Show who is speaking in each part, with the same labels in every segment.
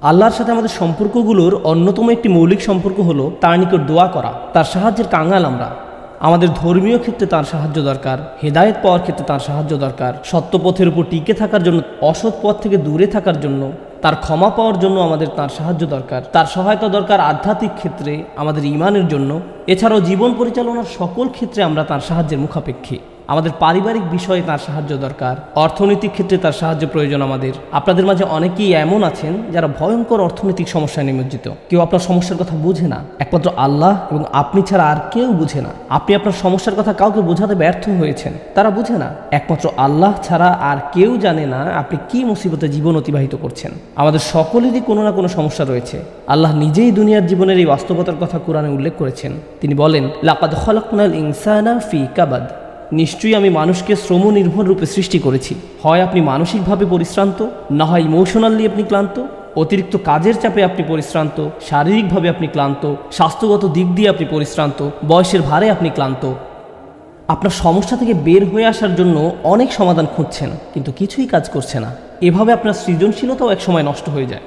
Speaker 1: আল্লাহর সাথে আমাদের সম্পর্কগুলোর অন্যতম একটি মৌলিক সম্পর্ক হলো তার নিকট দোয়া করা। তার সাহায্যের কাঙাল আমরা। আমাদের ধর্মীয় ক্ষেত্রে তার সাহায্য দরকার, হেদায়েত পাওয়ার ক্ষেত্রে তার সাহায্য দরকার, সত্য পথের উপর টিকে থাকার জন্য, অসৎ পথ থেকে দূরে থাকার জন্য, তার ক্ষমা পাওয়ার জন্য আমাদের তার সাহায্য দরকার, তার সহায়তা দরকার আধ্যাত্মিক ক্ষেত্রে আমাদের ঈমানের জন্য। এছাড়াও জীবন পরিচালনার সকল ক্ষেত্রে আমরা তার সাহায্যের মুখাপেক্ষী। আমাদের পারিবারিক বিষয়ে তার সাহায্য দরকার, অর্থনৈতিক ক্ষেত্রে তার সাহায্য প্রয়োজন আমাদের। আপনাদের মাঝে অনেকেই এমন আছেন যারা ভয়ঙ্কর অর্থনৈতিক সমস্যায় নিমজ্জিত। কেউ আপনার সমস্যার কথা বুঝে না, একমাত্র আল্লাহ এবং আপনি ছাড়া আর কেউ বুঝে না। আপনি আপনার সমস্যার কথা কাউকে বোঝাতে ব্যর্থ হয়েছেন, তারা বুঝে না। একমাত্র আল্লাহ ছাড়া আর কেউ জানে না আপনি কি মুসিবতে জীবন অতিবাহিত করছেন। আমাদের সকলেরই কোনো না কোনো সমস্যা রয়েছে। আল্লাহ নিজেই দুনিয়ার জীবনের এই বাস্তবতার কথা কোরআনে উল্লেখ করেছেন। তিনি বলেন, লাকাদ খালাকনাল ইনসানা ফি কাবাদ, নিশ্চয়ই আমি মানুষকে শ্রম নির্ভর রূপে সৃষ্টি করেছি। হয় আপনি মানসিকভাবে পরিশ্রান্ত, না হয় ইমোশনালি আপনি ক্লান্ত। অতিরিক্ত কাজের চাপে আপনি পরিশ্রান্ত, শারীরিকভাবে আপনি ক্লান্ত, স্বাস্থ্যগত দিক দিয়ে আপনি পরিশ্রান্ত, বয়সের ভারে আপনি ক্লান্ত। আপনার সমস্যা থেকে বের হয়ে আসার জন্য অনেক সমাধান খুঁজছেন, কিন্তু কিছুই কাজ করছে না। এভাবে আপনার সৃজনশীলতাও একসময় নষ্ট হয়ে যায়।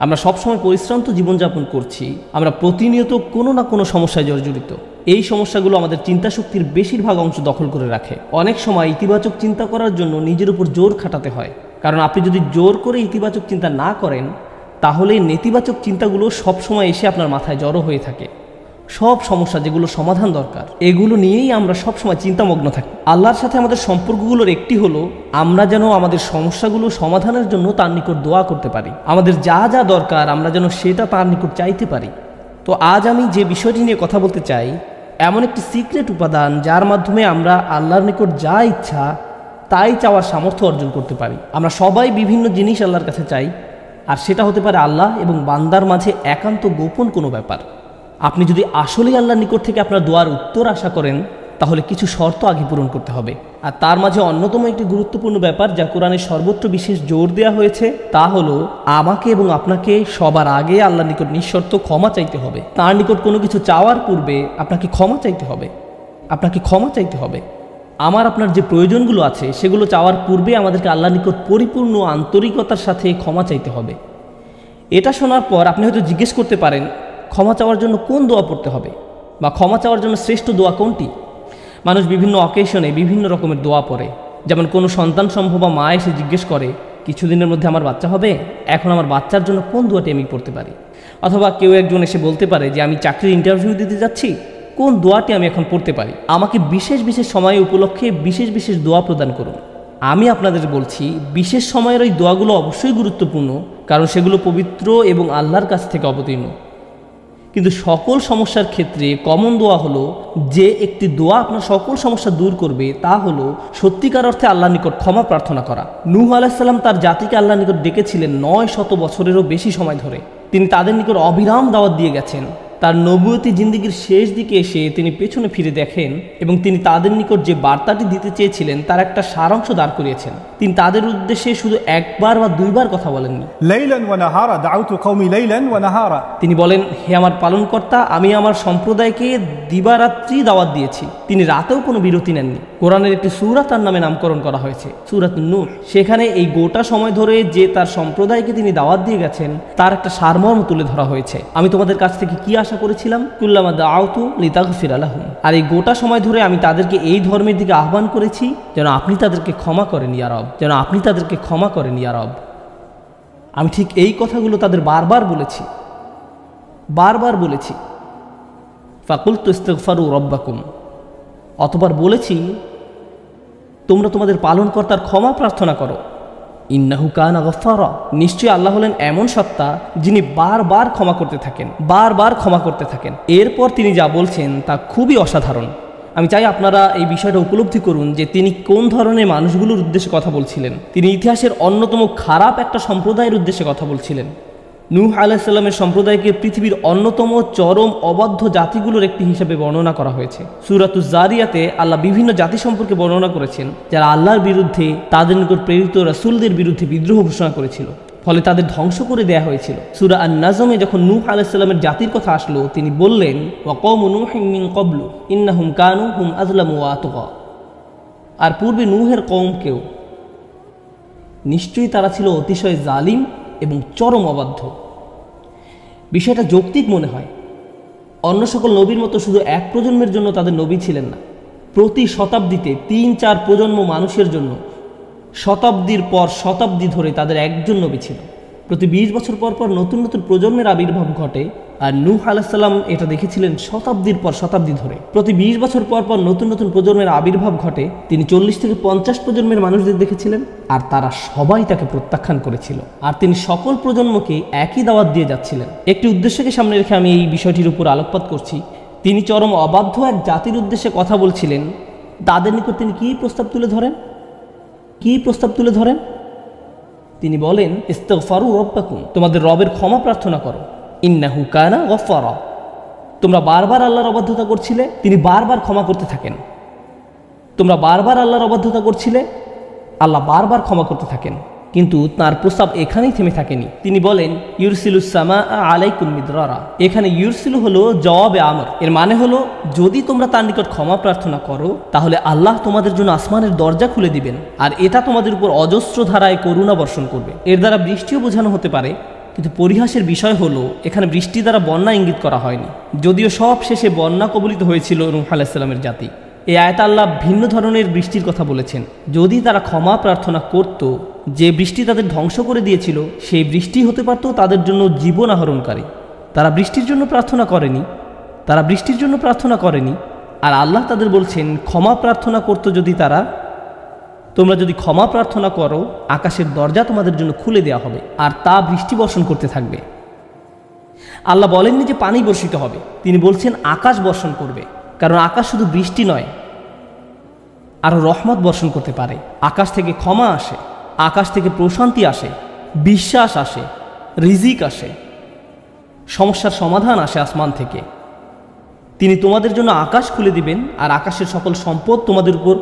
Speaker 1: আমরা সবসময় পরিশ্রান্ত জীবনযাপন করছি। আমরা প্রতিনিয়ত কোনো না কোনো সমস্যায় জর্জরিত। এই সমস্যাগুলো আমাদের চিন্তাশক্তির বেশিরভাগ অংশ দখল করে রাখে। অনেক সময় ইতিবাচক চিন্তা করার জন্য নিজের উপর জোর খাটাতে হয়, কারণ আপনি যদি জোর করে ইতিবাচক চিন্তা না করেন, তাহলে নেতিবাচক চিন্তাগুলো সবসময় এসে আপনার মাথায় জড়ো হয়ে থাকে। সব সমস্যা যেগুলো সমাধান দরকার, এগুলো নিয়েই আমরা সবসময় চিন্তামগ্ন থাকি। আল্লাহর সাথে আমাদের সম্পর্কগুলোর একটি হলো আমরা যেন আমাদের সমস্যাগুলো সমাধানের জন্য তার নিকট দোয়া করতে পারি। আমাদের যা যা দরকার আমরা যেন সেটা তার নিকট চাইতে পারি। তো আজ আমি যে বিষয়টি নিয়ে কথা বলতে চাই, এমন একটি সিক্রেট উপাদান যার মাধ্যমে আমরা আল্লাহর নিকট যা ইচ্ছা তাই চাওয়ার সামর্থ্য অর্জন করতে পারি। আমরা সবাই বিভিন্ন জিনিস আল্লাহর কাছে চাই, আর সেটা হতে পারে আল্লাহ এবং বান্দার মাঝে একান্ত গোপন কোনো ব্যাপার। আপনি যদি আসলেই আল্লাহর নিকট থেকে আপনার দোয়ার উত্তর আশা করেন, তাহলে কিছু শর্ত আগে পূরণ করতে হবে। আর তার মাঝে অন্যতম একটি গুরুত্বপূর্ণ ব্যাপার যা কোরআনের সর্বত্র বিশেষ জোর দেওয়া হয়েছে, তা হলো আমাকে এবং আপনাকে সবার আগে আল্লাহর নিকট নিঃশর্ত ক্ষমা চাইতে হবে। তার নিকট কোনো কিছু চাওয়ার পূর্বে আপনাকে ক্ষমা চাইতে হবে। আপনাকে ক্ষমা চাইতে হবে। আমার আপনার যে প্রয়োজনগুলো আছে সেগুলো চাওয়ার পূর্বে আমাদেরকে আল্লাহর নিকট পরিপূর্ণ আন্তরিকতার সাথে ক্ষমা চাইতে হবে। এটা শোনার পর আপনি হয়তো জিজ্ঞেস করতে পারেন, ক্ষমা চাওয়ার জন্য কোন দোয়া পড়তে হবে, বা ক্ষমা চাওয়ার জন্য শ্রেষ্ঠ দোয়া কোনটি? মানুষ বিভিন্ন অকেশনে বিভিন্ন রকমের দোয়া পড়ে। যেমন কোনো সন্তান সম্ভব বা মা এসে জিজ্ঞেস করে, কিছুদিনের মধ্যে আমার বাচ্চা হবে, এখন আমার বাচ্চার জন্য কোন দোয়াটি আমি পড়তে পারি? অথবা কেউ একজন এসে বলতে পারে যে আমি চাকরির ইন্টারভিউ দিতে যাচ্ছি, কোন দোয়াটি আমি এখন পড়তে পারি? আমাকে বিশেষ বিশেষ সময় উপলক্ষে বিশেষ বিশেষ দোয়া প্রদান করুন। আমি আপনাদের বলছি, বিশেষ সময়ের ওই দোয়াগুলো অবশ্যই গুরুত্বপূর্ণ, কারণ সেগুলো পবিত্র এবং আল্লাহর কাছ থেকে অবতীর্ণ। কিন্তু সকল সমস্যার ক্ষেত্রে কমন দোয়া হলো, যে একটি দোয়া আপনার সকল সমস্যা দূর করবে, তা হলো সত্যিকার অর্থে আল্লাহর নিকট ক্ষমা প্রার্থনা করা। নূহ আলাইহিস সালাম তার জাতিকে আল্লাহর নিকট ডেকেছিলেন 900 বছরেরও বেশি সময় ধরে। তিনি তাদের নিকট অবিরাম দাওয়াত দিয়ে গেছেন। তার নবুয়তি জিন্দেগির শেষ দিকে এসে তিনি পেছনে ফিরে দেখেন এবং তিনি তাদের নিকট যে বার্তাটি দিতে চেয়েছিলেন তার একটা সারাংশ দাঁড় করিয়েছেন। তিনি তাদের উদ্দেশ্যে শুধু একবার বা দুইবার কথা বলেননি। লাইলান ওয়া নাহারা দাউতু কওমি লাইলান ওয়া নাহারা, তিনি বলেন, হে আমার পালনকর্তা, আমি আমার সম্প্রদায়কে দিবারাত্রি দাওয়াত দিয়েছি। তিনি রাতেও কোনো বিরতি নেননি। কোরআনের একটি সূরা তার নামে নামকরণ করা হয়েছে, সূরাতুন নূর। সেখানে এই গোটা সময় ধরে যে তার সম্প্রদায়কে তিনি দাওয়াত দিয়ে গেছেন তার একটা সারমর্ম তুলে ধরা হয়েছে। আমি তোমাদের কাছ থেকে কি আশা করেছিলাম? কুল্লামা দাউতু লিতাগফিরা লাহুম। আর এই গোটা সময় ধরে আমি তাদেরকে এই ধর্মের দিকে আহ্বান করেছি যেন আপনি তাদেরকে ক্ষমা করেন ইয়া রব, যেন আপনি তাদেরকে ক্ষমা করেন ইয়া রব। আমি ঠিক এই কথাগুলো তাদের বারবার বলেছি। ফাকুলতু ইস্তিগফারু রাব্বাকুম, অতঃপর বলেছি তোমরা তোমাদের পালনকর্তার ক্ষমা প্রার্থনা করো। ইন্নাহু কানা গফফারা, নিশ্চয়ই আল্লাহ হলেন এমন সত্তা যিনি বারবার ক্ষমা করতে থাকেন। এরপর তিনি যা বলছেন তা খুবই অসাধারণ। আমি চাই আপনারা এই বিষয়টা উপলব্ধি করুন যে তিনি কোন ধরনের মানুষগুলোর উদ্দেশ্যে কথা বলছিলেন। তিনি ইতিহাসের অন্যতম খারাপ একটা সম্প্রদায়ের উদ্দেশ্যে কথা বলছিলেন। নূহ আলাইহিস সালামের সম্প্রদায়কে পৃথিবীর অন্যতম চরম অবাধ্য জাতিগুলোর একটি হিসেবে বর্ণনা করা হয়েছে। সূরাতুজ জারিয়াতে আল্লাহ বিভিন্ন জাতি সম্পর্কে বর্ণনা করেছেন যারা আল্লাহর বিরুদ্ধে, তাদের নিকট প্রেরিত রাসূলদের বিরুদ্ধে বিদ্রোহ ঘোষণা করেছিল, ফলে তাদের ধ্বংস করে দেয়া হয়েছিল। সূরা আন-নাজমে যখন নূহ আলাইহিস সালামের জাতির কথা আসলো, তিনি বললেন, ওয়া কওমু নূহিন মিন ক্বাবলু ইন্নাহুম কানু হুম আযলামু ওয়া আতগা, আর পূর্বে নূহের কওমকেও, নিশ্চয়ই তারা ছিল অতিশয় জালিম এবং চরম অবাধ্য। বিষয়টা যৌক্তিক মনে হয়। অন্য সকল নবীর মতো শুধু এক প্রজন্মের জন্য তাদের নবী ছিলেন না, প্রতি শতাব্দীতে ৩-৪ প্রজন্ম মানুষের জন্য শতাব্দীর পর শতাব্দী ধরে তাদের একজন নবী ছিল। প্রতি ২০ বছর পর পর নতুন নতুন প্রজন্মের আবির্ভাব ঘটে। আর নূহ আলাইহিস সালাম এটা দেখেছিলেন শতাব্দীর পর শতাব্দী ধরে। প্রতি ২০ বছর পর পর নতুন নতুন প্রজন্মের আবির্ভাব ঘটে। তিনি ৪০ থেকে ৫০ প্রজন্মের মানুষদের দেখেছিলেন, আর তারা সবাই তাকে প্রত্যাখ্যান করেছিল। আর তিনি সকল প্রজন্মকে একই দাওয়াত দিয়ে যাচ্ছিলেন। একটি উদ্দেশ্যকে সামনে রেখে আমি এই বিষয়টির উপর আলোকপাত করছি। তিনি চরম অবাধ্য এক জাতির উদ্দেশ্যে কথা বলছিলেন। তাদের নিকট তিনি কী প্রস্তাব তুলে ধরেন? তিনি বলেন, ইস্তাগফারু রাব্বাকুম, তোমাদের রবের ক্ষমা প্রার্থনা করো, ইন্নাহু কানা গফফারা। তোমরা বারবার আল্লাহর অবাধ্যতা করছিলে, তিনি বারবার ক্ষমা করতে থাকেন। তোমরা বারবার আল্লাহর অবাধ্যতা করছিলে, আল্লাহ বারবার ক্ষমা করতে থাকেন। কিন্তু তার প্রস্তাব এখানেই থেমে থাকেনি। তিনি বলেন, ইউরসিলুস সামা আলাইকুম মিদরারা। এখানে ইউরসিলু হলো জওয়াবে আমর। এর মানে হলো, যদি তোমরা তার নিকট ক্ষমা প্রার্থনা করো তাহলে আল্লাহ তোমাদের জন্য আসমানের দরজা খুলে দিবেন, আর এটা তোমাদের উপর অজস্র ধারায় করুণা বর্ষণ করবে। এর দ্বারা বৃষ্টিও বোঝানো হতে পারে, কিন্তু পরিহাসের বিষয় হলো এখানে বৃষ্টি দ্বারা বন্যা ইঙ্গিত করা হয়নি, যদিও সব শেষে বন্যা কবলিত হয়েছিল নূহ আলাইহিস সালামের জাতি। এই আয়াতে আল্লাহ ভিন্ন ধরনের বৃষ্টির কথা বলেছেন। যদি তারা ক্ষমা প্রার্থনা করত, যে বৃষ্টি তাদের ধ্বংস করে দিয়েছিল সেই বৃষ্টি হতে পারত তাদের জন্য জীবন আহরণকারী। তারা বৃষ্টির জন্য প্রার্থনা করেনি, আর আল্লাহ তাদের বলছেন ক্ষমা প্রার্থনা করতো যদি তারা, তোমরা যদি ক্ষমা প্রার্থনা করো আকাশের দরজা তোমাদের জন্য খুলে দেওয়া হবে, আর তা বৃষ্টি বর্ষণ করতে থাকবে। আল্লাহ বলেননি যে পানি বর্ষিত হবে, তিনি বলছেন আকাশ বর্ষণ করবে। কারণ আকাশ শুধু বৃষ্টি নয়, আরও রহমত বর্ষণ করতে পারে। আকাশ থেকে ক্ষমা আসে, আকাশ থেকে প্রশান্তি আসে, বিশ্বাস আসে, রিজিক আসে, সমস্যার সমাধান আসে আসমান থেকে। তিনি তোমাদের জন্য আকাশ খুলে দিবেন, আর আকাশের সকল সম্পদ তোমাদের উপর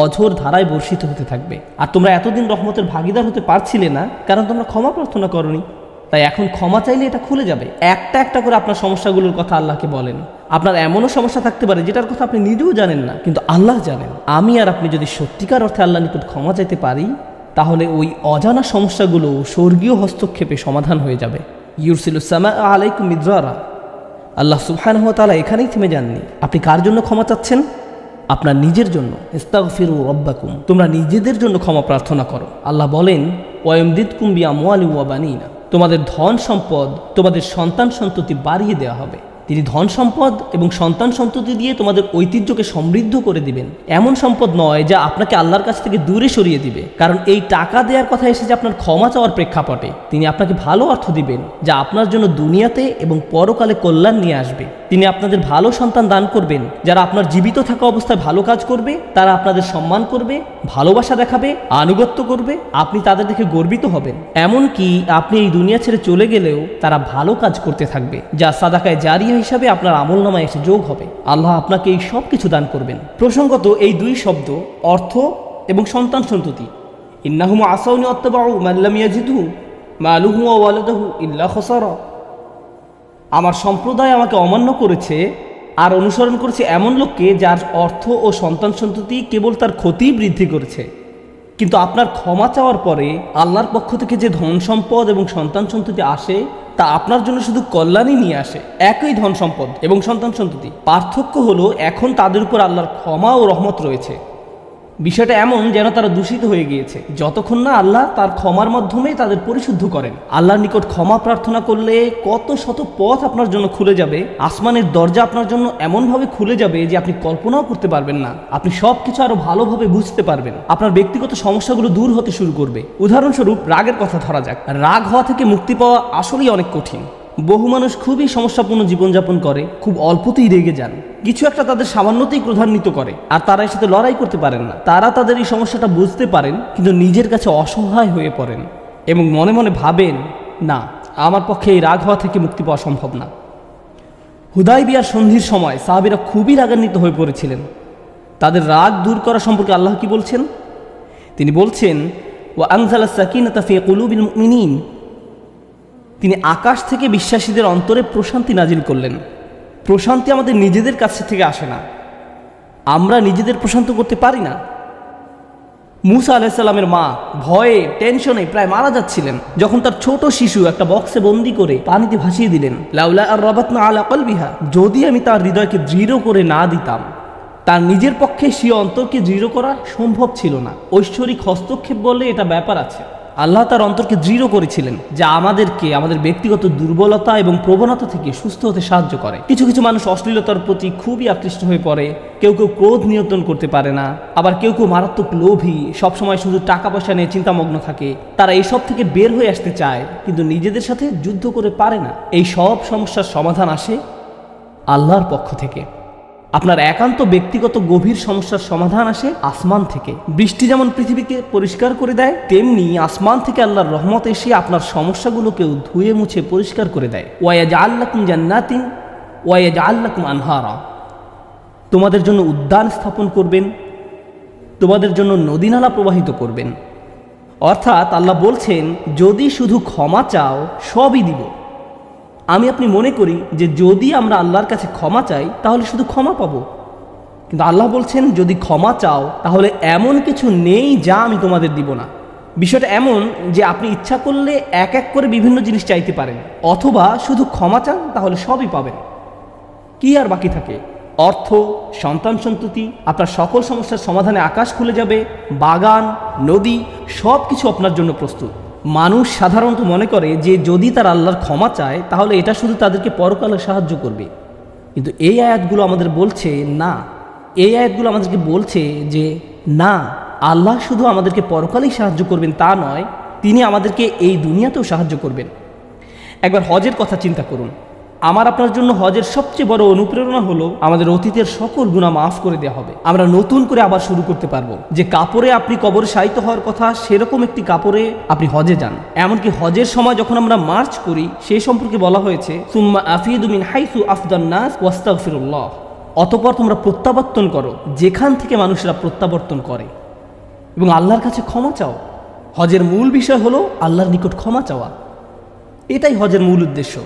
Speaker 1: অঝোর ধারায় বর্ষিত হতে থাকবে। আর তোমরা এতদিন রহমতের ভাগিদার হতে পারছিলে না, কারণ তোমরা ক্ষমা প্রার্থনা করনি। তাই এখন ক্ষমা চাইলে এটা খুলে যাবে। একটা একটা করে আপনার সমস্যাগুলোর কথা আল্লাহকে বলেন। আপনার এমনও সমস্যা থাকতে পারে যেটার কথা আপনি নিজেও জানেন না, কিন্তু আল্লাহ জানেন। আমি আর আপনি যদি সত্যিকার অর্থে আল্লাহর নিকট ক্ষমা চাইতে পারি, তাহলে ওই অজানা সমস্যাগুলো স্বর্গীয় হস্তক্ষেপে সমাধান হয়ে যাবে। ইউরসিলুস সামা আলাইকুম মিদরারা। আল্লাহ সুবহানাহু ওয়া তাআলা এখানেই থেমে যাননি। আপনি কার জন্য ক্ষমা চাচ্ছেন? আপনার নিজের জন্য। ইস্তাগফিরু রাব্বাকুম, তোমরা নিজেদের জন্য ক্ষমা প্রার্থনা করো। আল্লাহ বলেন, ওয়ায়ুমদিদকুম বিআমওয়ালিন ওয়া বানিনা, তোমাদের ধন সম্পদ, তোমাদের সন্তান সন্ততি বাড়িয়ে দেওয়া হবে। তিনি ধন সম্পদ এবং সন্তান সন্ততি দিয়ে তোমাদের ঐতিহ্যকে সমৃদ্ধ করে দিবেন। এমন সম্পদ নয় যা আপনাকে আল্লাহর কাছ থেকে দূরে সরিয়ে দিবে, কারণ এই টাকা দেওয়ার কথা এসেছে আপনার ক্ষমা চাওয়ার প্রেক্ষাপটে। তিনি আপনাকে ভালো অর্থ দিবেন, যা আপনার জন্য দুনিয়াতে এবং পরকালে কল্যাণ নিয়ে আসবে। তিনি আপনাদের ভালো সন্তান দান করবেন, যারা আপনার জীবিত থাকা অবস্থায় ভালো কাজ করবে, তারা আপনাদের সম্মান করবে, ভালোবাসা দেখাবে, আনুগত্য করবে, আপনি তাদের দেখে গর্বিত হবেন। এমনকি আপনি এই দুনিয়া ছেড়ে চলে গেলেও তারা ভালো কাজ করতে থাকবে, যা সাদাকায়ে জারিয়া হিসাবে আপনার আমলনামায় এসে যোগ হবে। আল্লাহ আপনাকে এই সব কিছু দান করবেন। প্রসঙ্গত এই দুই শব্দ, অর্থ এবং সন্তান সন্ততি, ইন্নাহুম আসাউনি ওয়াত্তাবাউ মান লাম ইয়াজিদহু মালুহু ওয়া ওয়ালাদুহু ইল্লা খাসারা। আমার সম্প্রদায় আমাকে অমান্য করেছে আর অনুসরণ করেছে এমন লোককে যার অর্থ ও সন্তান সন্ততি কেবল তার ক্ষতি বৃদ্ধি করেছে। কিন্তু আপনার ক্ষমা চাওয়ার পরে আল্লাহর পক্ষ থেকে যে ধন সম্পদ এবং সন্তান সন্ততি আসে, তা আপনার জন্য শুধু কল্যাণই নিয়ে আসে। একই ধন সম্পদ এবং সন্তান সন্ততি, পার্থক্য হলো এখন তাদের উপর আল্লাহর ক্ষমা ও রহমত রয়েছে। বিষয়টা এমন যেন তারা দূষিত হয়ে গিয়েছে, যতক্ষণ না আল্লাহ তার ক্ষমার মাধ্যমে তাদের পরিশুদ্ধ করেন। আল্লাহর নিকট ক্ষমা প্রার্থনা করলে কত শত পথ আপনার জন্য খুলে যাবে। আসমানের দরজা আপনার জন্য এমনভাবে খুলে যাবে যে আপনি কল্পনাও করতে পারবেন না। আপনি সব কিছু আরো ভালোভাবে বুঝতে পারবেন। আপনার ব্যক্তিগত সমস্যাগুলো দূর হতে শুরু করবে। উদাহরণস্বরূপ রাগের কথা ধরা যাক। রাগ হওয়া থেকে মুক্তি পাওয়া আসলেই অনেক কঠিন। বহু মানুষ খুবই সমস্যাপূর্ণ জীবনযাপন করে, খুব অল্পতেই রেগে যান, কিছু একটা তাদের সামান্যতেই ক্রোধান্বিত করে, আর তারা এর সাথে লড়াই করতে পারেন না। তারা তাদের এই সমস্যাটা বুঝতে পারেন, কিন্তু নিজের কাছে অসহায় হয়ে পড়েন এবং মনে মনে ভাবেন, না, আমার পক্ষে এই রাগ হওয়া থেকে মুক্তি পাওয়া সম্ভব না। হুদায়বিয়ার সন্ধির সময় সাহাবীরা খুবই রাগান্বিত হয়ে পড়েছিলেন। তাদের রাগ দূর করা সম্পর্কে আল্লাহ কি বলছেন? তিনি বলছেন, ওয়া আনজালাস সাকিনাতা ফি কুলুবিল মুমিনিন, তিনি আকাশ থেকে বিশ্বাসীদের অন্তরে প্রশান্তি নাজিল করলেন। প্রশান্তি আমাদের নিজেদের কাছ থেকে আসে না, আমরা নিজেদের প্রশান্ত করতে পারি না। মুসা আলাইহিসসালামের মা ভয়ে টেনশনে প্রায় মারা যাচ্ছিলেন, যখন তার ছোট শিশু একটা বক্সে বন্দি করে পানিতে ভাসিয়ে দিলেন। লাউলা আর রাবাতনা আলা কলবিহা, যদি আমি তার হৃদয়কে দৃঢ় করে না দিতাম। তার নিজের পক্ষে সে অন্তরকে দৃঢ় করা সম্ভব ছিল না। ঐশ্বরিক হস্তক্ষেপ বলে এটা ব্যাপার আছে। আল্লাহ তার অন্তরকে দৃঢ় করেছিলেন, যা আমাদেরকে আমাদের ব্যক্তিগত দুর্বলতা এবং প্রবণতা থেকে সুস্থ হতে সাহায্য করে। কিছু কিছু মানুষ অশ্লীলতার প্রতি খুবই আকৃষ্ট হয়ে পড়ে, কেউ কেউ ক্রোধ নিয়ন্ত্রণ করতে পারে না, আবার কেউ কেউ মারাত্মক লোভী, সবসময় শুধু টাকা পয়সা নিয়ে চিন্তামগ্ন থাকে। তারা এইসব থেকে বের হয়ে আসতে চায়, কিন্তু নিজেদের সাথে যুদ্ধ করে পারে না। এই সব সমস্যার সমাধান আসে আল্লাহর পক্ষ থেকে। আপনার একান্ত ব্যক্তিগত গভীর সমস্যার সমাধান আসে আসমান থেকে। বৃষ্টি যেমন পৃথিবীকে পরিষ্কার করে দেয়, তেমনি আসমান থেকে আল্লাহর রহমত এসে আপনার সমস্যাগুলোকেও ধুয়ে মুছে পরিষ্কার করে দেয়। ওয়ায়াজআল লাকুম জান্নাতিন ওয়ায়াজআল লাকুম আনহারা, তোমাদের জন্য উদ্যান স্থাপন করবেন, তোমাদের জন্য নদীনালা প্রবাহিত করবেন। অর্থাৎ আল্লাহ বলছেন, যদি শুধু ক্ষমা চাও সবই দিব। আমি আপনি মনে করি যে যদি আমরা আল্লাহর কাছে ক্ষমা চাই তাহলে শুধু ক্ষমা পাবো, কিন্তু আল্লাহ বলছেন যদি ক্ষমা চাও তাহলে এমন কিছু নেই যা আমি তোমাদের দিব না। বিষয়টা এমন যে আপনি ইচ্ছা করলে এক এক করে বিভিন্ন জিনিস চাইতে পারেন, অথবা শুধু ক্ষমা চান তাহলে সবই পাবেন। কি আর বাকি থাকে? অর্থ, সন্তান সন্ততি, আপনার সকল সমস্যার সমাধানে আকাশ খুলে যাবে, বাগান, নদী, সব কিছু আপনার জন্য প্রস্তুত। মানুষ সাধারণত মনে করে যে যদি তার আল্লাহর ক্ষমা চায় তাহলে এটা শুধু তাদেরকে পরকালে সাহায্য করবে, কিন্তু এই আয়াতগুলো আমাদের বলছে না। এই আয়াতগুলো আমাদেরকে বলছে যে না, আল্লাহ শুধু আমাদেরকে পরকালেই সাহায্য করবেন তা নয়, তিনি আমাদেরকে এই দুনিয়াতেও সাহায্য করবেন। একবার হজের কথা চিন্তা করুন। আমার আপনার জন্য হজের সবচেয়ে বড় অনুপ্রেরণা হলো আমাদের অতীতের সকল গুনাহ মাফ করে দেওয়া হবে। আমরা নতুন করে আবার শুরু করতে পারবো। যে কাপড়ে আপনি কবরে শায়িত হওয়ার কথা, সেরকম একটি কাপড়ে আপনি হজে যান। এমনকি হজের সময় যখন আমরা মার্চ করি, সেই সম্পর্কে বলা হয়েছে সুম্মা আফিদু মিন হাইসু আফদান নাস ওয়াস্তাগফিরুল্লাহ, অতঃপর তোমরা প্রত্যাবর্তন করো যেখান থেকে মানুষরা প্রত্যাবর্তন করে, এবং আল্লাহর কাছে ক্ষমা চাও। হজের মূল বিষয় হলো আল্লাহর নিকট ক্ষমা চাওয়া। এটাই হজের মূল উদ্দেশ্য।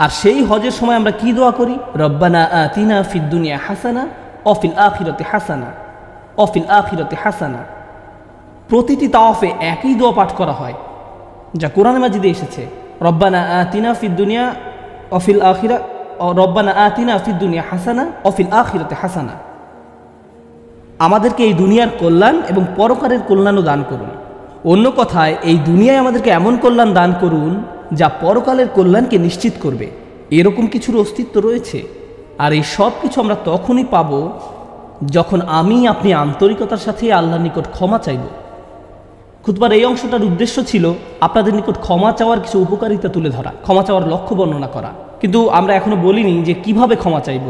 Speaker 1: আর সেই হজের সময় আমরা কি দোয়া করি? রব্বানা আতিনা ফিদ দুনিয়া হাসানা অফিল আখিরাতি হাসানা অফিল আখিরাতি হাসানা। প্রতিটি তাওয়াফে একই দোয়া পাঠ করা হয়, যা কোরআন মাজিদে এসেছে। রব্বানা আতিনা ফিদ দুনিয়া অফিল আখিরা রব্বানা আতিনা ফিদ দুনিয়া হাসানা অফিল আখিরাতি হাসানা। আমাদেরকে এই দুনিয়ার কল্যাণ এবং পরকালের কল্যাণও দান করুন। অন্য কথায়, এই দুনিয়ায় আমাদেরকে এমন কল্যাণ দান করুন যা পরকালের কল্যাণকে নিশ্চিত করবে। এরকম কিছুর অস্তিত্ব রয়েছে। আর এই সব কিছু আমরা তখনই পাব যখন আপনি আন্তরিকতার সাথে আল্লাহর নিকট ক্ষমা চাইব। খুতবার এই অংশটার উদ্দেশ্য ছিল আপনাদের নিকট ক্ষমা চাওয়ার কিছু উপকারিতা তুলে ধরা, ক্ষমা চাওয়ার লক্ষ্য বর্ণনা করা। কিন্তু আমরা এখনো বলিনি যে কিভাবে ক্ষমা চাইব।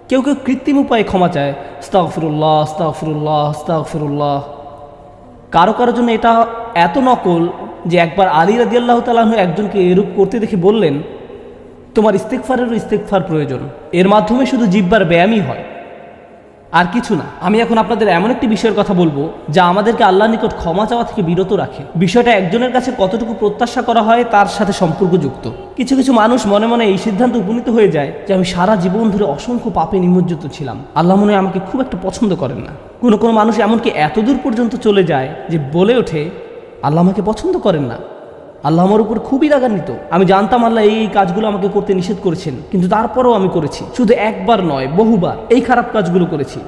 Speaker 1: কেউ কেউ কৃত্রিম উপায়ে ক্ষমা চায়, আস্তাগফিরুল্লাহ আস্তাগফিরুল্লাহ আস্তাগফিরুল্লাহ। কারো কারো জন্য এটা এত নকল যে একবার আলী রাদিয়াল্লাহু তাআলা আনহু একজনকে এরূপ করতে দেখে বললেন, তোমার ইস্তেগফারেরও ইস্তেগফার প্রয়োজন। এর মাধ্যমে শুধু জিহ্বার ব্যায়ামই হয়, আর কিছু না। আমি এখন আপনাদের এমন একটি বিষয়ের কথা বলবো যা আমাদেরকে আল্লাহর নিকট ক্ষমা চাওয়া থেকে বিরত রাখে। বিষয়টা একজনের কাছে কতটুকু প্রত্যাশা করা হয় তার সাথে সম্পর্কযুক্ত। কিছু কিছু মানুষ মনে মনে এই সিদ্ধান্তে উপনীত হয়ে যায় যে আমি সারা জীবন ধরে অসংখ্য পাপে নিমজ্জিত ছিলাম, আল্লাহ মনে হয় আমাকে খুব একটা পছন্দ করেন না। কোনো কোনো মানুষ এমনকি এতদূর পর্যন্ত চলে যায় যে বলে ওঠে, আল্লাহ আমাকে পছন্দ করেন না, আল্লাহ আমার উপর খুবই রাগান্বিত। আমি জানতাম আল্লাহ এই কাজগুলো আমাকে করতে নিষেধ করেছেন, কিন্তু তারপরেও আমি করেছি। শুধু একবার নয়, বহুবার এই খারাপ কাজগুলো করেছি।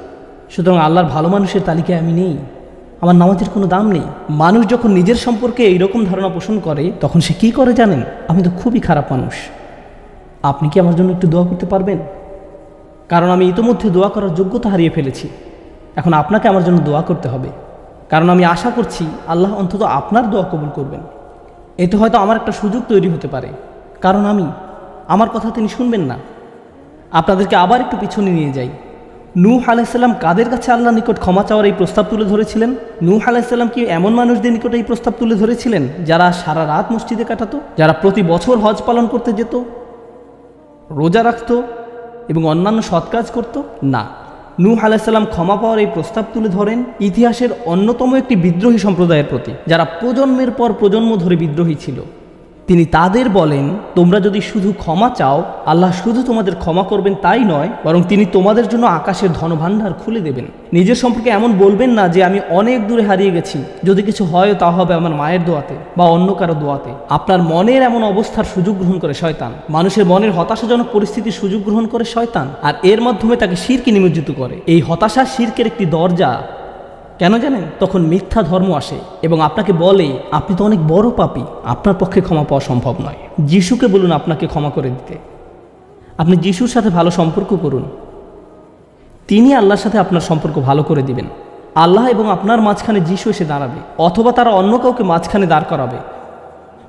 Speaker 1: সুতরাং আল্লাহর ভালো মানুষের তালিকায় আমি নেই, আমার নামাজের কোনো দাম নেই। মানুষ যখন নিজের সম্পর্কে এইরকম ধারণা পোষণ করে তখন সে কি করে জানেন? আমি তো খুবই খারাপ মানুষ। আপনি কি আমার জন্য একটু দোয়া করতে পারবেন? কারণ আমি ইতোমধ্যে দোয়া করার যোগ্যতা হারিয়ে ফেলেছি। এখন আপনাকে আমার জন্য দোয়া করতে হবে, কারণ আমি আশা করছি আল্লাহ অন্তত আপনার দোয়া কবুল করবেন। এতে হয়তো আমার একটা সুযোগ তৈরি হতে পারে, কারণ আমার কথা তিনি শুনবেন না। আপনাদেরকে আবার একটু পিছনে নিয়ে যাই। নূহ আলাইহিস সালাম কাদের কাছে আল্লাহর নিকট ক্ষমা চাওয়ার এই প্রস্তাব তুলে ধরেছিলেন? নূহ আলাইহিস সালাম কি এমন মানুষদের নিকট এই প্রস্তাব তুলে ধরেছিলেন যারা সারা রাত মসজিদে কাটাতো, যারা প্রতি বছর হজ পালন করতে যেত, রোজা রাখত এবং অন্যান্য সৎ কাজ করত? না, নূহ আলাইহিস সালাম ক্ষমা পাওয়ার এই প্রস্তাব তুলে ধরেন ইতিহাসের অন্যতম একটি বিদ্রোহী সম্প্রদায়ের প্রতি, যারা প্রজন্মের পর প্রজন্ম ধরে বিদ্রোহী ছিল। তিনি তাদের বলেন, তোমরা যদি শুধু ক্ষমা চাও, আল্লাহ শুধু তোমাদের ক্ষমা করবেন তাই নয়, বরং তিনি তোমাদের জন্য আকাশের ধনভাণ্ডার খুলে দেবেন। নিজের সম্পর্কে এমন বলবেন না যে আমি অনেক দূরে হারিয়ে গেছি, যদি কিছু হয় তা হবে আমার মায়ের দোয়াতে বা অন্য কারো দোয়াতে। আপনার মনের এমন অবস্থার সুযোগ গ্রহণ করে শয়তান। মানুষের মনের হতাশাজনক পরিস্থিতির সুযোগ গ্রহণ করে শয়তান, আর এর মাধ্যমে তাকে শিরকে নিমজ্জিত করে। এই হতাশা শিরকের একটি দরজা। কেন জানেন? তখন মিথ্যা ধর্ম আসে এবং আপনাকে বলে আপনি তো অনেক বড় পাপী, আপনার পক্ষে ক্ষমা পাওয়া সম্ভব নয়। যিশুকে বলুন আপনাকে ক্ষমা করে দিতে। আপনি যিশুর সাথে ভালো সম্পর্ক করুন, তিনি আল্লাহর সাথে আপনার সম্পর্ক ভালো করে দিবেন। আল্লাহ এবং আপনার মাঝখানে যিশু এসে দাঁড়াবে, অথবা তারা অন্য কাউকে মাঝখানে দাঁড় করাবে,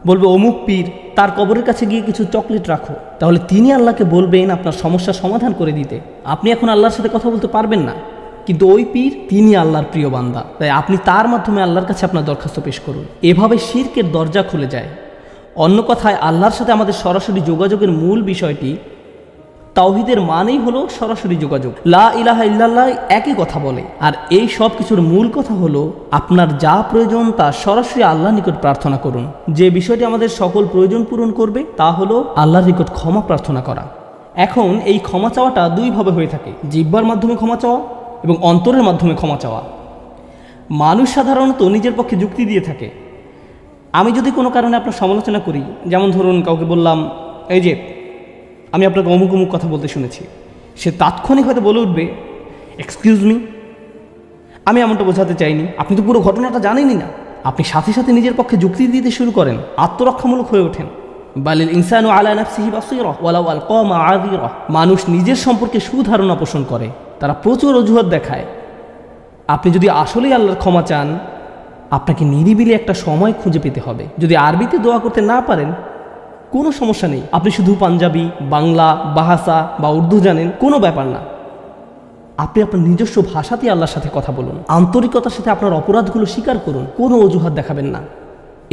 Speaker 1: বলবে অমুক পীর, তার কবরের কাছে গিয়ে কিছু চকলেট রাখো। তাহলে তিনি আল্লাহকে বলবেন আপনার সমস্যার সমাধান করে দিতে। আপনি এখন আল্লাহর সাথে কথা বলতে পারবেন না, কিন্তু ওই পীর তিনি আল্লাহর প্রিয় বান্দা, তাই আপনি তার মাধ্যমে আল্লাহর কাছে আপনার দরখাস্ত পেশ করুন। এভাবে শিরকের দরজা খুলে যায়। অন্য কথায় আল্লাহর সাথে আমাদের সরাসরি যোগাযোগের মূল বিষয়টি তাওহীদের মানেই হলো সরাসরি যোগাযোগ। লা ইলাহা ইল্লাল্লাহ একই কথা বলে, আর এই সব কিছুর মূল কথা হলো আপনার যা প্রয়োজন তা সরাসরি আল্লাহর নিকট প্রার্থনা করুন। যে বিষয়টি আমাদের সকল প্রয়োজন পূরণ করবে তা হলো আল্লাহর নিকট ক্ষমা প্রার্থনা করা। এখন এই ক্ষমা চাওয়াটা দুইভাবে হয়ে থাকে, জিহ্বার মাধ্যমে ক্ষমা চাওয়া এবং অন্তরের মাধ্যমে ক্ষমা চাওয়া। মানুষ সাধারণত নিজের পক্ষে যুক্তি দিয়ে থাকে। আমি যদি কোনো কারণে আপনার সমালোচনা করি, যেমন ধরুন কাউকে বললাম এই যে আমি আপনাকে অমুক অমুক কথা বলতে শুনেছি, সে তাৎক্ষণিক হয়তো বলে উঠবে এক্সকিউজ মি, আমি এমনটা বোঝাতে চাইনি, আপনি তো পুরো ঘটনাটা জানেনই না। আপনি সাথে সাথে নিজের পক্ষে যুক্তি দিতে শুরু করেন, আত্মরক্ষামূলক হয়ে ওঠেন। বালিল ইনসানু আলা নাফসিহি বাসীরা ওয়ালাউ আলকা মাআযিরা। মানুষ নিজের সম্পর্কে সুধারণা পোষণ করে, তারা প্রচুর অজুহাত দেখায়। আপনি যদি আসলেই আল্লাহর ক্ষমা চান, আপনাকে নিরিবিলি একটা সময় খুঁজে পেতে হবে। যদি আরবিতে দোয়া করতে না পারেন কোনো সমস্যা নেই, আপনি শুধু পাঞ্জাবি, বাংলা, বাহাসা বা উর্দু জানেন, কোনো ব্যাপার না। আপনি আপনার নিজস্ব ভাষাতেই আল্লাহর সাথে কথা বলুন, আন্তরিকতার সাথে আপনার অপরাধগুলো স্বীকার করুন, কোনো অজুহাত দেখাবেন না।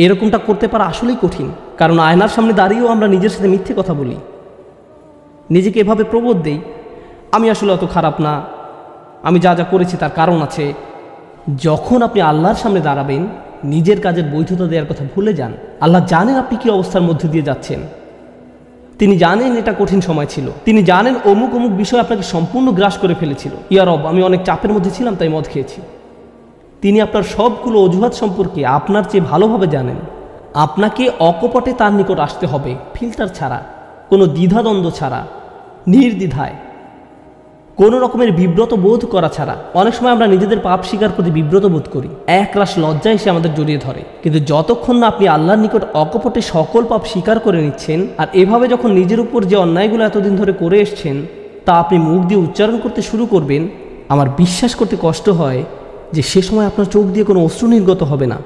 Speaker 1: এরকমটা করতে পারা আসলেই কঠিন, কারণ আয়নার সামনে দাঁড়িয়েও আমরা নিজের সাথে মিথ্যে কথা বলি, নিজেকে এভাবে প্রবোধ দেই আমি আসলে অত খারাপ না, আমি যা যা করেছি তার কারণ আছে। যখন আপনি আল্লাহর সামনে দাঁড়াবেন, নিজের কাজের বৈধতা দেওয়ার কথা ভুলে যান। আল্লাহ জানেন আপনি কি অবস্থার মধ্যে দিয়ে যাচ্ছেন, তিনি জানেন এটা কঠিন সময় ছিল, তিনি জানেন অমুক অমুক বিষয় আপনাকে সম্পূর্ণ গ্রাস করে ফেলেছিল। ইয়া রব, আমি অনেক চাপের মধ্যে ছিলাম তাই মদ খেয়েছি। তিনি আপনার সবগুলো অজুহাত সম্পর্কে আপনার চেয়ে ভালোভাবে জানেন। আপনাকে অকপটে তার নিকট আসতে হবে, ফিল্টার ছাড়া, কোনো দ্বিধাদ্বন্দ্ব ছাড়া, নির্দ্বিধায়, কোনো রকমের বিব্রত বোধ করা ছাড়া। অনেক সময় আমরা নিজেদের পাপ স্বীকার করতে বিব্রত বোধ করি, একরাশ লজ্জা এসে আমাদের জড়িয়ে ধরে। কিন্তু যতক্ষণ না আপনি আল্লাহর নিকট অকপটে সকল পাপ স্বীকার করে নিচ্ছেন, আর এভাবে যখন নিজের উপর যে অন্যায়গুলো এতদিন ধরে করে এসছেন তা আপনি মুখ দিয়ে উচ্চারণ করতে শুরু করবেন, আমার বিশ্বাস করতে কষ্ট হয় যে সে সময় আপনার চোখ দিয়ে কোনো অশ্রু নির্গত হবে না।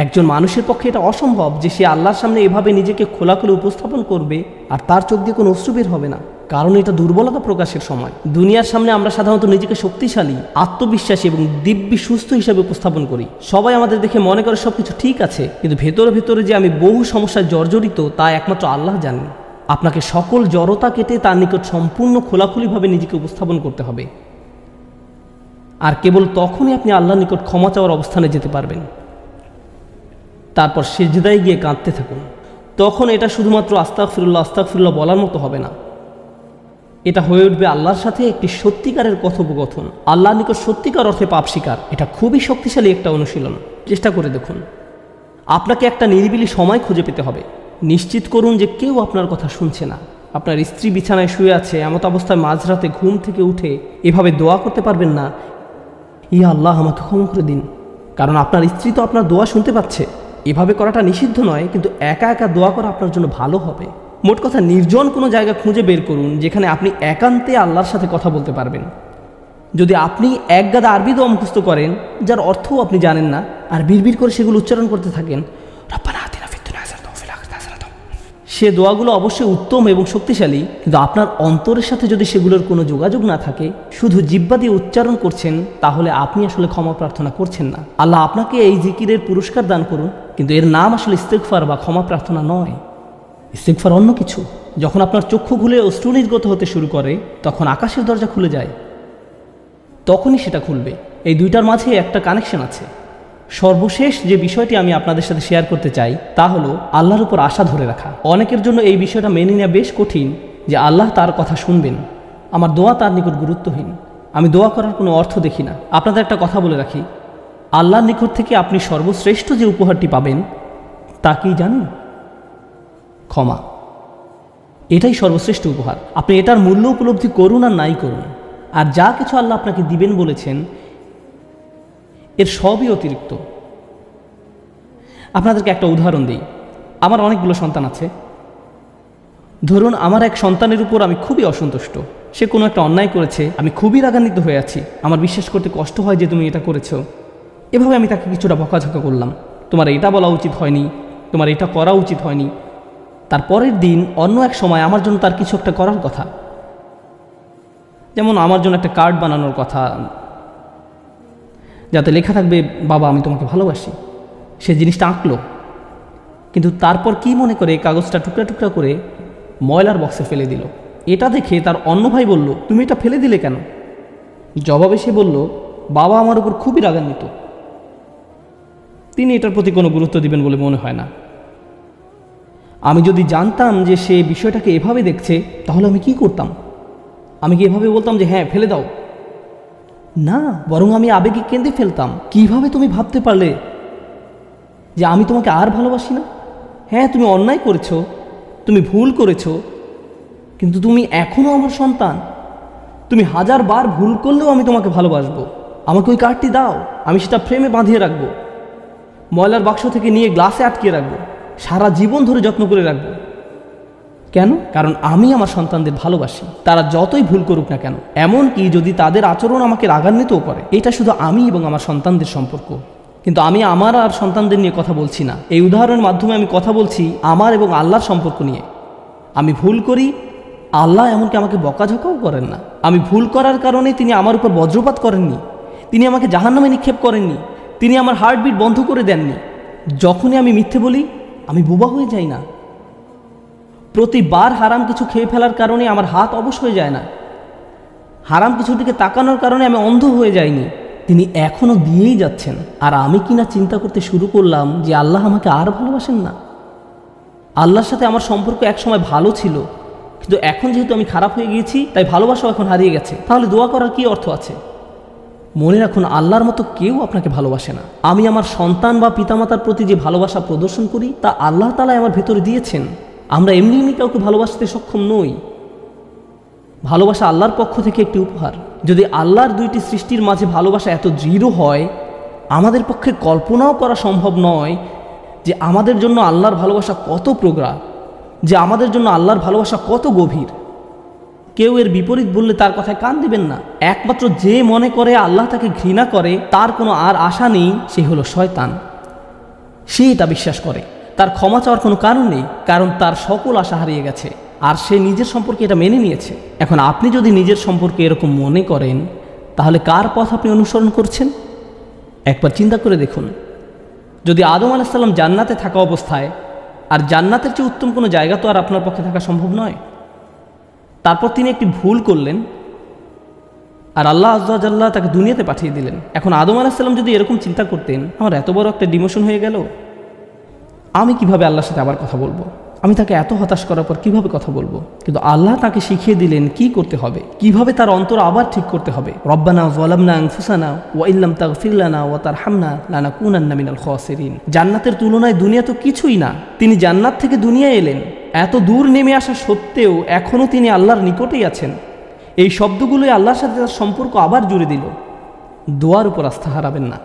Speaker 1: একজন মানুষের পক্ষে এটা অসম্ভব যে সে আল্লাহর সামনে এভাবে নিজেকে খোলাখুলি উপস্থাপন করবে আর তার চোখ দিয়ে কোনো অশ্রু বের হবে না, কারণ এটা দুর্বলতা প্রকাশের সময়। দুনিয়ার সামনে আমরা সাধারণত নিজেকে শক্তিশালী, আত্মবিশ্বাসী এবং দিব্যি সুস্থ হিসাবে উপস্থাপন করি। সবাই আমাদের দেখে মনে করে সবকিছু ঠিক আছে, কিন্তু ভেতরে ভেতরে যে আমি বহু সমস্যায় জর্জরিত তা একমাত্র আল্লাহ জানেন। আপনাকে সকল জড়তা কেটে তার নিকট সম্পূর্ণ খোলাখুলিভাবে নিজেকে উপস্থাপন করতে হবে, আর কেবল তখনই আপনি আল্লাহর নিকট ক্ষমা চাওয়ার অবস্থানে যেতে পারবেন। তারপর সিজদায় গিয়ে কাঁদতে থাকুন। তখন এটা শুধুমাত্র আস্তাগফিরুল্লাহ আস্তাগফিরুল্লাহ বলার মতো হবে না, এটা হয়ে উঠবে আল্লাহর সাথে একটি সত্যিকারের কথোপকথন, আল্লাহর নিকট সত্যিকার অর্থে পাপ স্বীকার। এটা খুবই শক্তিশালী একটা অনুশীলন, চেষ্টা করে দেখুন। আপনাকে একটা নিরিবিলি সময় খুঁজে পেতে হবে। নিশ্চিত করুন যে কেউ আপনার কথা শুনছে না। আপনার স্ত্রী বিছানায় শুয়ে আছে, এমত অবস্থায় মাঝরাতে ঘুম থেকে উঠে এভাবে দোয়া করতে পারবেন না, ইয়া আল্লাহ আমাকে ক্ষমা করে দিন, কারণ আপনার স্ত্রী তো আপনার দোয়া শুনতে পাচ্ছে। এভাবে করাটা নিষিদ্ধ নয়, কিন্তু একা একা দোয়া করা আপনার জন্য ভালো হবে। মোট কথা, নির্জন কোনো জায়গা খুঁজে বের করুন যেখানে আপনি একান্তে আল্লাহর সাথে কথা বলতে পারবেন। যদি আপনি এক গাদা আরবি দোয়া মুখস্থ করেন যার অর্থও আপনি জানেন না, আর বিড়বিড় করে সেগুলো উচ্চারণ করতে থাকেন, সে দোয়াগুলো অবশ্যই উত্তম এবং শক্তিশালী, কিন্তু আপনার অন্তরের সাথে যদি সেগুলোর কোনো যোগাযোগ না থাকে, শুধু জিহ্বা দিয়ে উচ্চারণ করছেন, তাহলে আপনি আসলে ক্ষমা প্রার্থনা করছেন না। আল্লাহ আপনাকে এই জিকিরের পুরস্কার দান করুন, কিন্তু এর নাম আসলে ইস্তেগফার বা ক্ষমা প্রার্থনা নয়। ইস্তেগফার অন্য কিছু। যখন আপনার চক্ষু খুলে অশ্রু নির্গত হতে শুরু করে, তখন আকাশের দরজা খুলে যায়, তখনই সেটা খুলবে। এই দুইটার মাঝে একটা কানেকশন আছে। সর্বশেষ যে বিষয়টি আমি আপনাদের সাথে শেয়ার করতে চাই তা হলো আল্লাহর উপর আশা ধরে রাখা। অনেকের জন্য এই বিষয়টা মেনে নেওয়া বেশ কঠিন যে আল্লাহ তার কথা শুনবেন, আমার দোয়া তার নিকট গুরুত্বহীন, আমি দোয়া করার কোনো অর্থ দেখি না। আপনাদের একটা কথা বলে রাখি, আল্লাহর নিকট থেকে আপনি সর্বশ্রেষ্ঠ যে উপহারটি পাবেন তা কি জানেন? ক্ষমা। এটাই সর্বশ্রেষ্ঠ উপহার। আপনি এটার মূল্য উপলব্ধি করুন আর নাই করুন, আর যা কিছু আল্লাহ আপনাকে দিবেন বলেছেন এর সবই অতিরিক্ত। আপনাদেরকে একটা উদাহরণ দিই। আমার অনেকগুলো সন্তান আছে। ধরুন আমার এক সন্তানের উপর আমি খুবই অসন্তুষ্ট, সে কোনো একটা অন্যায় করেছে, আমি খুবই রাগান্বিত হয়ে আছি, আমার বিশ্বাস করতে কষ্ট হয় যে তুমি এটা করেছো। এভাবে আমি তাকে কিছুটা বকাঝকা করলাম, তোমার এটা বলা উচিত হয়নি, তোমার এটা করা উচিত হয়নি। তারপরের দিন অন্য এক সময় আমার জন্য তার কিছু একটা করার কথা, যেমন আমার জন্য একটা কার্ড বানানোর কথা যাতে লেখা থাকবে বাবা আমি তোমাকে ভালোবাসি। সে জিনিসটা আঁকলো, কিন্তু তারপর কি মনে করে কাগজটা টুকরা টুকরা করে ময়লার বক্সে ফেলে দিল। এটা দেখে তার অন্য ভাই বলল, তুমি এটা ফেলে দিলে কেন? জবাবে সে বলল, বাবা আমার উপর খুবই রাগান্বিত, তিনি এটার প্রতি কোনো গুরুত্ব দিবেন বলে মনে হয় না। আমি যদি জানতাম যে সে বিষয়টাকে এভাবে দেখছে তাহলে আমি কি করতাম? আমি কি এভাবে বলতাম যে হ্যাঁ ফেলে দাও? না, বরং আমি আবেগে কেঁদে ফেলতাম, কিভাবে তুমি ভাবতে পারলে যে আমি তোমাকে আর ভালোবাসি না? হ্যাঁ তুমি অন্যায় করেছো, তুমি ভুল করেছো, কিন্তু তুমি এখনও আমার সন্তান। তুমি 1000 বার ভুল করলেও আমি তোমাকে ভালোবাসবো। আমাকে ওই কার্ডটি দাও, আমি সেটা ফ্রেমে বাঁধিয়ে রাখবো, ময়লার বাক্স থেকে নিয়ে গ্লাসে আটকে রাখবো, সারা জীবন ধরে যত্ন করে রাখবো। কেন? কারণ আমি আমার সন্তানদের ভালোবাসি, তারা যতই ভুল করুক না কেন, এমনকি যদি তাদের আচরণ আমাকে রাগান্বিতও করে। এটা শুধু আমি এবং আমার সন্তানদের সম্পর্ক। কিন্তু আমি আমার আর সন্তানদের নিয়ে কথা বলছি না, এই উদাহরণের মাধ্যমে আমি কথা বলছি আমার এবং আল্লাহর সম্পর্ক নিয়ে। আমি ভুল করি, আল্লাহ এমনকি আমাকে বকাঝকাও করেন না। আমি ভুল করার কারণে তিনি আমার উপর বজ্রপাত করেননি, তিনি আমাকে জাহান্নামে নিক্ষেপ করেননি, তিনি আমার হার্টবিট বন্ধ করে দেননি। যখনই আমি মিথ্যে বলি আমি বোবা হয়ে যাই না, প্রতিবার হারাম কিছু খেয়ে ফেলার কারণে আমার হাত অবশ হয়ে যায় না, হারাম কিছুর দিকে তাকানোর কারণে আমি অন্ধ হয়ে যাইনি। তিনি এখনও দিয়েই যাচ্ছেন। আর আমি কিনা চিন্তা করতে শুরু করলাম যে আল্লাহ আমাকে আর ভালোবাসেন না। আল্লাহর সাথে আমার সম্পর্ক একসময় ভালো ছিল, কিন্তু এখন যেহেতু আমি খারাপ হয়ে গিয়েছি তাই ভালোবাসাও এখন হারিয়ে গেছে। তাহলে দোয়া করার কি অর্থ আছে? মনে রাখুন, আল্লাহর মতো কেউ আপনাকে ভালোবাসে না। আমি আমার সন্তান বা পিতামাতার প্রতি যে ভালোবাসা প্রদর্শন করি তা আল্লাহ তাআলা আমার ভেতরে দিয়েছেন। আমরা এমনি এমনি কাউকে ভালোবাসতে সক্ষম নই। ভালোবাসা আল্লাহর পক্ষ থেকে একটি উপহার। যদি আল্লাহর দুইটি সৃষ্টির মাঝে ভালোবাসা এত দৃঢ় হয়, আমাদের পক্ষে কল্পনাও করা সম্ভব নয় যে আমাদের জন্য আল্লাহর ভালোবাসা কত প্রগাঢ়, যে আমাদের জন্য আল্লাহর ভালোবাসা কত গভীর। কেউ এর বিপরীত বললে তার কথায় কান দিবেন না। একমাত্র যে মনে করে আল্লাহ তাকে ঘৃণা করে, তার কোনো আর আশা নেই, সে হলো শয়তান। সে এটা বিশ্বাস করে। তার ক্ষমা চাওয়ার কোনো কারণ নেই, কারণ তার সকল আশা হারিয়ে গেছে আর সে নিজের সম্পর্কে এটা মেনে নিয়েছে। এখন আপনি যদি নিজের সম্পর্কে এরকম মনে করেন, তাহলে কার পথ আপনি অনুসরণ করছেন? একবার চিন্তা করে দেখুন। যদি আদম আলাইহিস সালাম জান্নাতে থাকা অবস্থায়, আর জান্নাতের চেয়ে উত্তম কোনো জায়গা তো আর আপনার পক্ষে থাকা সম্ভব নয়, তারপর তিনি একটি ভুল করলেন আর আল্লাহ আযজা ওয়া জাল্লা তাকে দুনিয়াতে পাঠিয়ে দিলেন। এখন আদম আলাইহিস সালাম যদি এরকম চিন্তা করতেন, আমার এত বড় একটা ডিমোশন হয়ে গেল, আমি কিভাবে আল্লাহর সাথে আবার কথা বলবো? আমি তাকে এত হতাশ করার পর কিভাবে কথা বলবো? কিন্তু আল্লাহ তাকে শিখিয়ে দিলেন কি করতে হবে, কিভাবে তার অন্তর আবার ঠিক করতে হবে। রব্বানা যালামনা আনফুসানা ওয়া ইল্লাম তাগফির লানা ওয়া তারহামনা লানাকুনান্না মিনাল খাসিরিন। জান্নাতের তুলনায় দুনিয়া তো কিছুই না। তিনি জান্নাত থেকে দুনিয়ায় এলেন, এত দূর নেমে আসা সত্ত্বেও এখনও তিনি আল্লাহর নিকটেই আছেন। এই শব্দগুলোই আল্লাহর সাথে তার সম্পর্ক আবার জুড়ে দিল। দোয়ার উপর আস্থা হারাবেন না।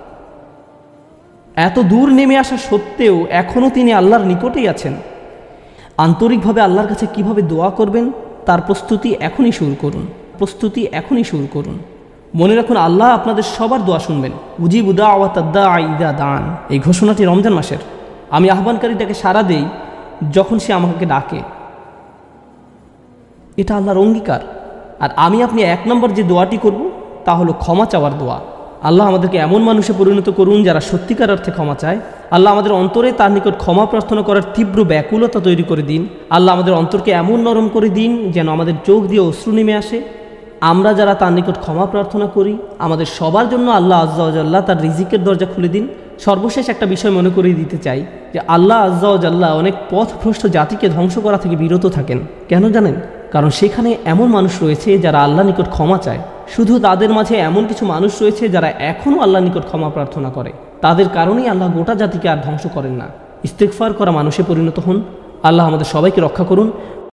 Speaker 1: এত দূর নেমে আসা সত্ত্বেও এখনও তিনি আল্লাহর নিকটেই আছেন। আন্তরিকভাবে আল্লাহর কাছে কিভাবে দোয়া করবেন তার প্রস্তুতি এখনই শুরু করুন। মনে রাখুন, আল্লাহ আপনাদের সবার দোয়া শুনবেন। উজিবু দাওয়াতাদ দাঈ ইযা দাআন। এই ঘোষণাটি রমজান মাসের। আমি আহ্বানকারীটাকে সাড়া দেই যখন সে আমাকে ডাকে। এটা আল্লাহর অঙ্গীকার। আর আমি আপনি 1 নম্বর যে দোয়াটি করব তা হলো ক্ষমা চাওয়ার দোয়া। আল্লাহ আমাদেরকে এমন মানুষে পরিণত করুন যারা সত্যিকার অর্থে ক্ষমা চায়। আল্লাহ আমাদের অন্তরে তার নিকট ক্ষমা প্রার্থনা করার তীব্র ব্যাকুলতা তৈরি করে দিন। আল্লাহ আমাদের অন্তরকে এমন নরম করে দিন যেন আমাদের চোখ দিয়ে অশ্রু নেমে আসে। আমরা যারা তার নিকট ক্ষমা প্রার্থনা করি, আমাদের সবার জন্য আল্লাহ আযজা ওয়া জাল্লা তার রিজিকের দরজা খুলে দিন। সর্বশেষ একটা বিষয় মনে করিয়ে দিতে চাই যে আল্লাহ আজ্জা ওয়া জাল্লা অনেক পথভ্রষ্ট জাতিকে ধ্বংস করা থেকে বিরত থাকেন। কেন জানেন? কারণ সেখানে এমন মানুষ রয়েছে যারা আল্লাহ নিকট ক্ষমা চায়। শুধু তাদের মাঝে এমন কিছু মানুষ রয়েছে যারা এখনও আল্লাহ নিকট ক্ষমা প্রার্থনা করে। তাদের কারণেই আল্লাহ গোটা জাতিকে আর ধ্বংস করেন না। ইস্তেগফার করা মানুষে পরিণত হন। আল্লাহ আমাদের সবাইকে রক্ষা করুন।